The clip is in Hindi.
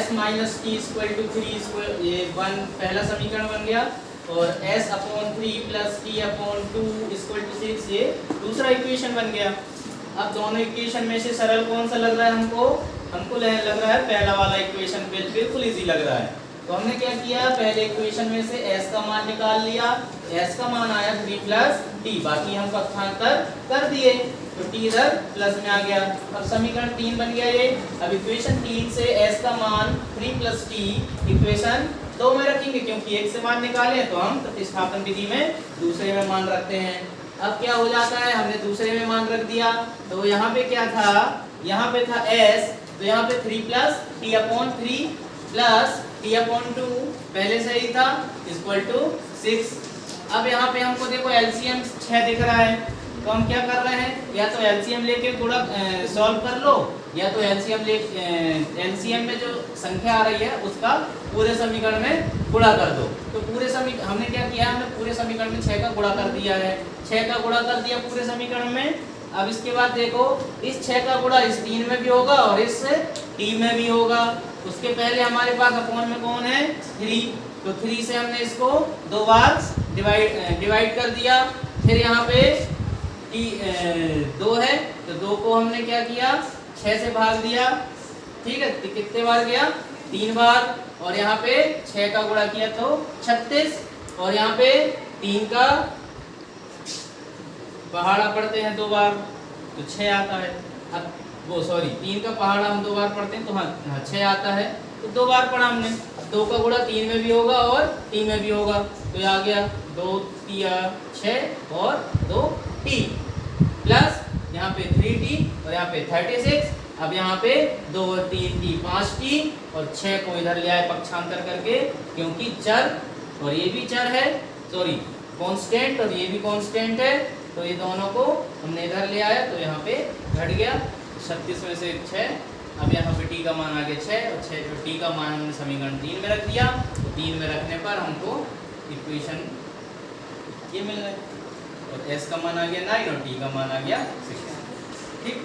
s minus t equal to 3 square, ये वन पहला समीकरण बन गया, और s upon 3 plus t upon 2 equal to 6 ये दूसरा इक्वेशन बन गया। अब दोनों इक्वेशन में से सरल कौन सा लग रहा है हमको? हमको लग रहा है पहला वाला इक्वेशन, बिल्कुल इजी लग रहा है। तो हमने क्या किया, पहले इक्वेशन में से s का मान निकाल लिया, s का मान आया 3 प्लस टी, बाकी हम पक्षांतर कर दिए तो t इधर प्लस में आ गया। अब समीकरण 3 बन गया ये। अब इक्वेशन 3 से s का मान 3 प्लस टी इक्वेशन 2 में रखेंगे, क्योंकि एक से मान निकाले तो हम प्रतिस्थापन विधि में दूसरे में मान रखते हैं। अब क्या हो जाता है, हमने दूसरे में मान रख दिया, तो यहाँ पे क्या था, यहाँ पे था s, तो यहाँ पे 3 plus t upon 3 plus t upon 2 पहले से ही था इक्वल टू 6। अब यहाँ पे हमको देखो एलसीएम 6 दिख रहा है, तो हम क्या कर रहे हैं, या तो एलसीएम लेके गुणा सॉल्व कर लो, या तो एलसीएम में जो संख्या आ रही है उसका पूरे समीकरण में गुणा कर दो। तो पूरे समीकरण हमने क्या किया, हमने पूरे समीकरण में 6 का गुणा कर दिया है, 6 का गुणा कर दिया पूरे समीकरण में। अब इसके बाद देखो इस 6 का गुणा इस 3 में भी होगा और इस t में भी होगा। उसके पहले हमारे पास अपॉन में कौन है, 3, तो 3 से हमने इसको 2 बार डिवाइड कर दिया। फिर यहाँ पे t 2 है, तो 2 को हमने क्या किया, 6 से भाग दिया, ठीक है, तो कितने बार गया, 3 बार, और यहाँ पे 6 का गुणा किया तो 36, और यहाँ पे 3 का पहाड़ा पढ़ते हैं 2 बार तो 6 आता है। अब वो सॉरी 3 का पहाड़ा हम 2 बार पढ़ते हैं तो हाँ 6 आता है, तो 2 बार पढ़ा हमने। अब 2 का गुणा 3 में भी होगा और t में भी होगा, तो ये आ गया 2 3 6 और 2 t प्लस यहाँ पे 3t और यहाँ पे 36। अब यहाँ पे 2 और 3t 5t और 6 को इधर ले आए पक्षांतर करके, क्योंकि चर और ये भी चर है, सॉरी कांस्टेंट और ये भी कांस्टेंट है, तो ये दोनों को हमने इधर ले आया, तो यहाँ पे घट गया 36 में से 6। अब यहाँ पे t का मान आ गया 6, और 6 जो t का मान हमने समीकरण 3 में रख दिया, तो 3 में रखने पर हमको इक्वेशन ये मिल रहा है, और s का मान आ गया 9 और t का मान आ गया 6। ठीक।